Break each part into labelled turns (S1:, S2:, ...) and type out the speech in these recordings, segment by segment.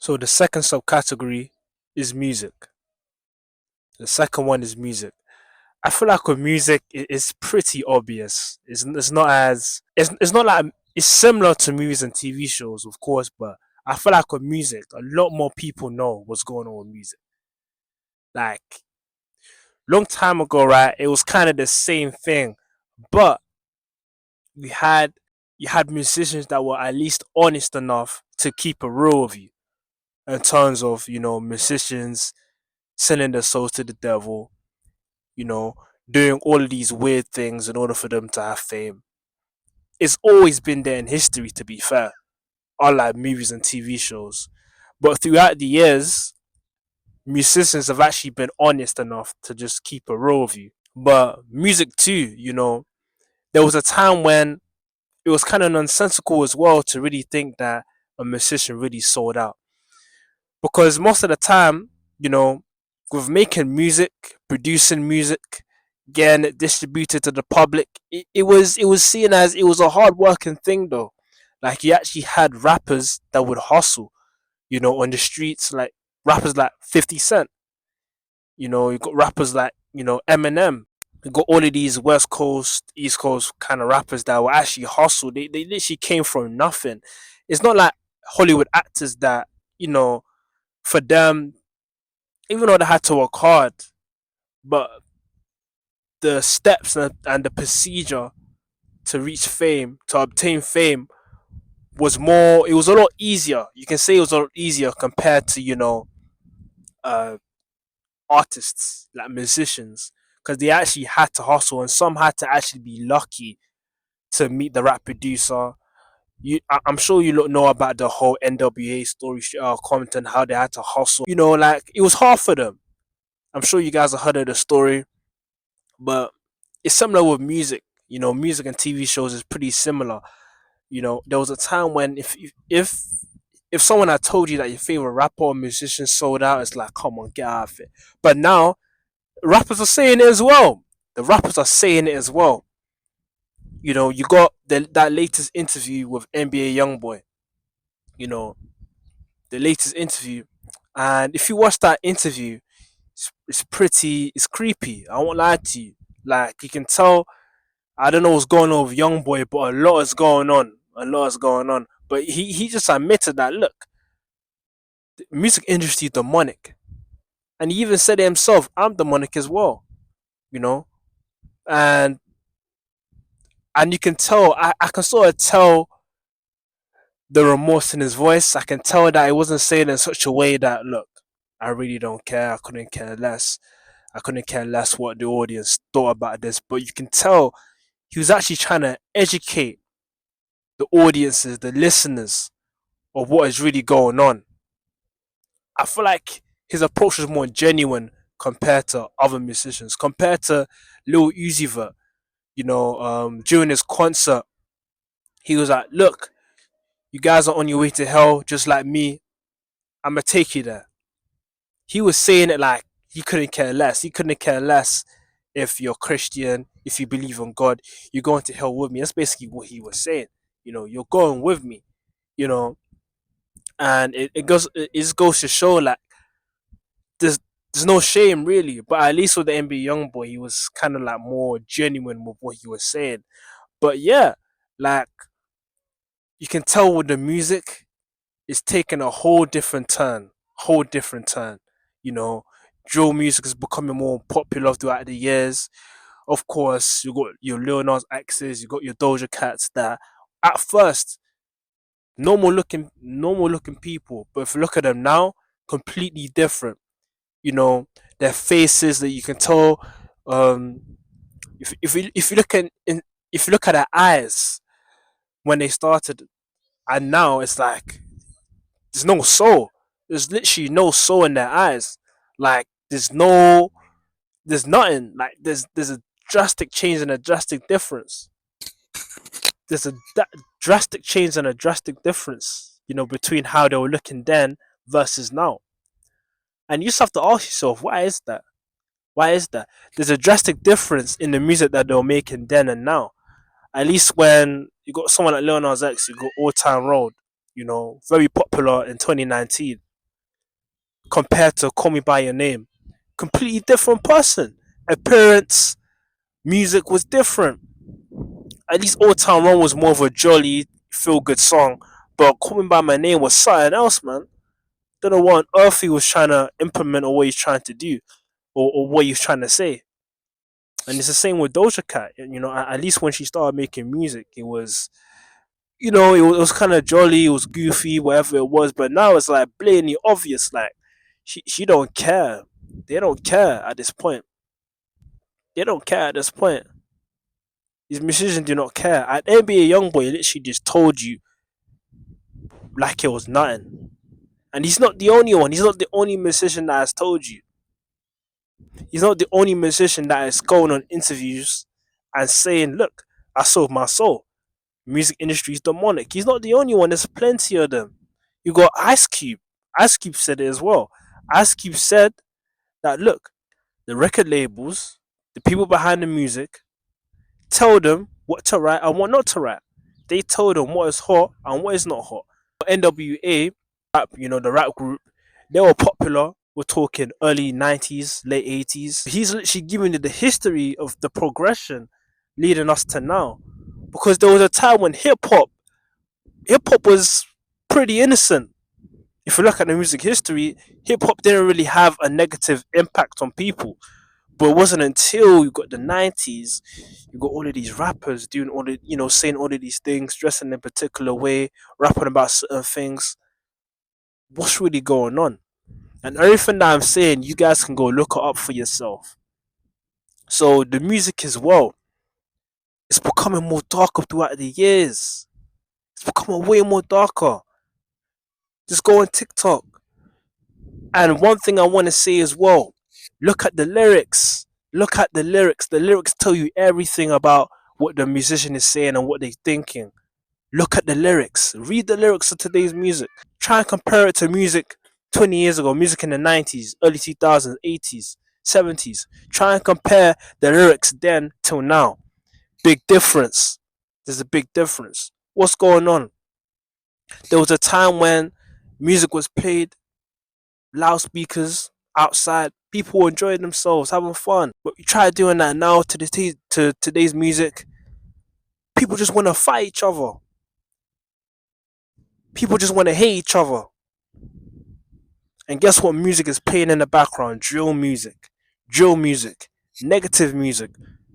S1: So the second subcategory is music. The second one is music. I feel like with music, it's pretty obvious. It's not as it's not like it's similar to movies and TV shows, of course, but I feel like with music, a lot more people know what's going on with music. Like long time ago, right? It was kind of the same thing, but we had you had musicians that were at least honest enough to keep it real with you in terms of musicians selling their souls to the devil, you know, doing all of these weird things in order for them to have fame. It's always been there in history, to be fair, unlike movies and TV shows. But throughout the years, musicians have actually been honest enough to just keep it real with you. But music too, there was a time when it was kind of nonsensical as well to really think that a musician really sold out. Because most of the time, you know, with making music, producing music, getting it distributed to the public, it was seen as it was a hard working thing though. Like you actually had rappers that would hustle, on the streets, like rappers like 50 Cent. You got rappers like, Eminem. You got all of these West Coast, East Coast kind of rappers that were actually hustle. They literally came from nothing. It's not like Hollywood actors that, for them, even though they had to work hard, but the steps and the procedure to reach fame, to obtain fame, it was a lot easier. You can say it was a lot easier compared to, uh, artists, like musicians, because they actually had to hustle and some had to actually be lucky to meet the right producer. I'm sure you know about the whole NWA story, Compton, how they had to hustle. Like it was hard for them. I'm sure you guys have heard of the story, but it's similar with music. Music and TV shows is pretty similar. There was a time when if someone had told you that your favorite rapper or musician sold out, it's like, come on, get out of it. But now rappers are saying it as well. The rappers are saying it as well. You got that latest interview with NBA YoungBoy. You know, the latest interview, and if you watch that interview, it's creepy. I won't lie to you. Like you can tell, I don't know what's going on with YoungBoy, but a lot is going on. A lot is going on. But he just admitted that look, the music industry is demonic, and he even said it himself. I'm demonic as well. You know, and you can tell. I can sort of tell the remorse in his voice. I can tell that he wasn't saying in such a way that look, I really don't care. I couldn't care less. I couldn't care less what the audience thought about this. But you can tell he was actually trying to educate the audiences, the listeners, of what is really going on. I feel like his approach was more genuine compared to other musicians, compared to Lil Uzi Vert. During his concert, he was like, "Look, you guys are on your way to hell, just like me. I'm gonna take you there." He was saying it like he couldn't care less. He couldn't care less if you're Christian, if you believe in God, you're going to hell with me. That's basically what he was saying. You're going with me. You know, and it just goes to show like there's there's no shame really, but at least with the NBA young boy, he was kind of like more genuine with what he was saying. But yeah, like you can tell with the music, it's taken a whole different turn. You know, drill music is becoming more popular throughout the years. Of course, you got your Lil Nas X's, you got your Doja Cats that at first normal looking people, but if you look at them now, completely different. Their faces that you can tell. Um, if you look if you look at their eyes when they started, and now it's like there's no soul. There's literally no soul in their eyes. Like there's nothing. Like there's a drastic change and a drastic difference. There's a drastic change and a drastic difference. Between how they were looking then versus now. And you just have to ask yourself, why is that? Why is that? There's a drastic difference in the music that they were making then and now. At least when you got someone like Lil Nas X, you got All Time Road, very popular in 2019. compared to Call Me By Your Name. Completely different person. Appearance, music was different. At least Old Town Road was more of a jolly, feel good song. But Call Me By My Name was something else, man. Don't know what on earth he was trying to implement or what he's trying to do or what he's trying to say. And it's the same with Doja Cat. You know, at least when she started making music, it was, it was kind of jolly, it was goofy, whatever it was. But now it's like blatantly obvious. Like she don't care. They don't care at this point. They don't care at this point. These musicians do not care. At NBA YoungBoy literally just told you like it was nothing. And he's not the only one. He's not the only musician that has told you. He's not the only musician that is going on interviews and saying, "Look, I sold my soul. Music industry is demonic." He's not the only one. There's plenty of them. You got Ice Cube. Ice Cube said it as well. Ice Cube said that, look, the record labels, the people behind the music, tell them what to write and what not to write. They told them what is hot and what is not hot. NWA, the rap group, they were popular. We're talking early 90s, late 80s. He's literally giving you the history of the progression leading us to now. Because there was a time when hip hop was pretty innocent. If you look at the music history, hip hop didn't really have a negative impact on people. But it wasn't until you got the 90s, you got all of these rappers doing all the, saying all of these things, dressing in a particular way, rapping about certain things. What's really going on? And everything that I'm saying, you guys can go look it up for yourself. So the music as well, it's becoming more darker throughout the years. It's becoming way more darker. Just go on TikTok. And one thing I want to say as well, look at the lyrics. Look at the lyrics. The lyrics tell you everything about what the musician is saying and what they're thinking. Look at the lyrics. Read the lyrics of today's music. Try and compare it to music 20 years ago, music in the 90s, early 2000s, 80s, 70s. Try and compare the lyrics then till now. Big difference. There's a big difference. What's going on? There was a time when music was played, loudspeakers outside, people were enjoying themselves, having fun. But you try doing that now to today's music, people just want to fight each other. People just want to hate each other. And guess what music is playing in the background? Drill music, negative music,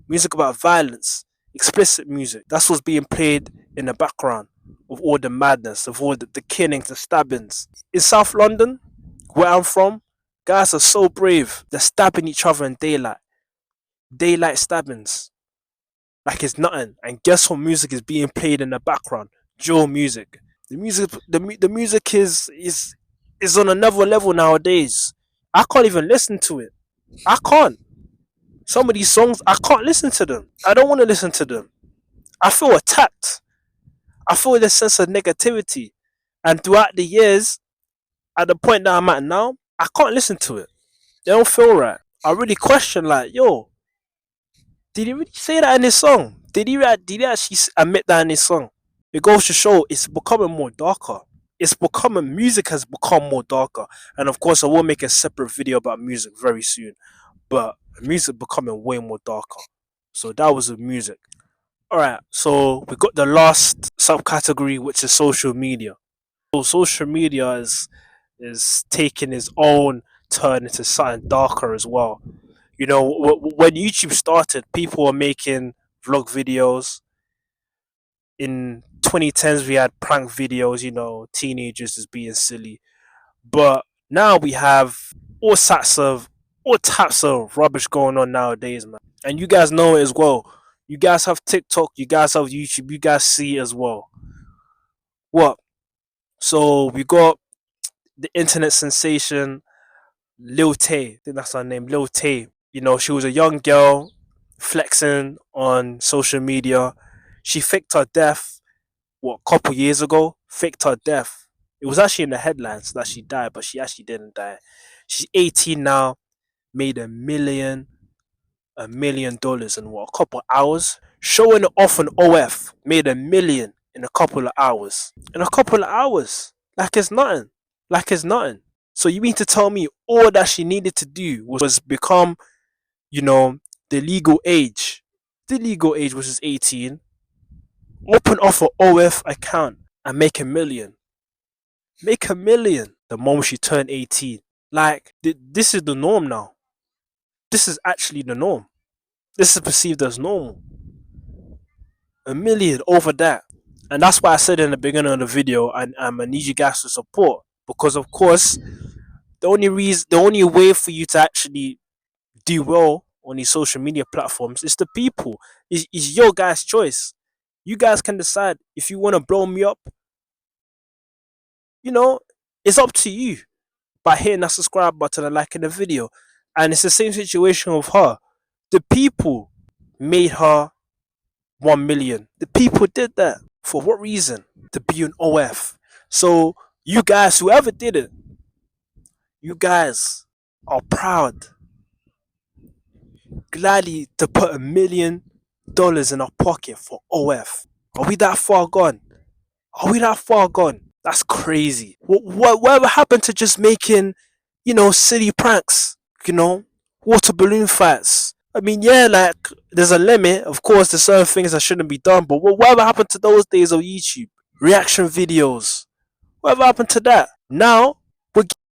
S1: music about violence, explicit music. That's what's being played in the background of all the madness, of all the killings, the stabbings. In South London, where I'm from, guys are so brave. They're stabbing each other in daylight. Daylight stabbings. Like it's nothing. And guess what music is being played in the background? Drill music. The music is on another level nowadays. I can't even listen to it. I can't. Some of these songs, I can't listen to them. I don't want to listen to them. I feel attacked. I feel this sense of negativity. And throughout the years, at the point that I'm at now, I can't listen to it. They don't feel right. I really question, like, yo, did he really say that in his song? Did he actually admit that in his song? It goes to show it's becoming more darker. Music has become more darker. And of course, I will make a separate video about music very soon. But music becoming way more darker. So that was the music. Alright, so we got the last subcategory, which is social media. So social media is taking its own turn into something darker as well. When YouTube started, people were making vlog videos. In 2010s, we had prank videos, teenagers just being silly. But now we have all types of rubbish going on nowadays, man. And you guys know it as well. You guys have TikTok, you guys have YouTube, you guys see it as well. What? So we got the internet sensation Lil Tay. I think that's her name, Lil Tay. She was a young girl flexing on social media. She faked her death, a couple years ago? Faked her death. It was actually in the headlines that she died, but she actually didn't die. She's 18 now, made $1 million in a couple hours. Showing it off on OF, made $1 million in a couple of hours. In a couple of hours. Like it's nothing. So you mean to tell me all that she needed to do was become, you know, the legal age? The legal age, which is 18, open off an OF account and make a million. Make a million the moment she turned 18. Like, this is the norm now. This is actually the norm. This is perceived as normal. A million over that. And that's why I said in the beginning of the video, and I'm gonna need you guys to support. Because of course, the only way for you to actually do well on these social media platforms is the people. Is your guys' choice. You guys can decide if you want to blow me up. You know, it's up to you by hitting that subscribe button and liking the video. And it's the same situation with her. The people made her 1 million. The people did that. For what reason? To be an OF. So, you guys, whoever did it, you guys are proud, gladly to put $1 million in our pocket for OF. Are we that far gone? Are we that far gone? That's crazy. Whatever happened to just making, silly pranks? Water balloon fights. I mean, yeah, like, there's a limit. Of course, there's certain things that shouldn't be done, but whatever happened to those days of YouTube? Reaction videos. Whatever happened to that? Now,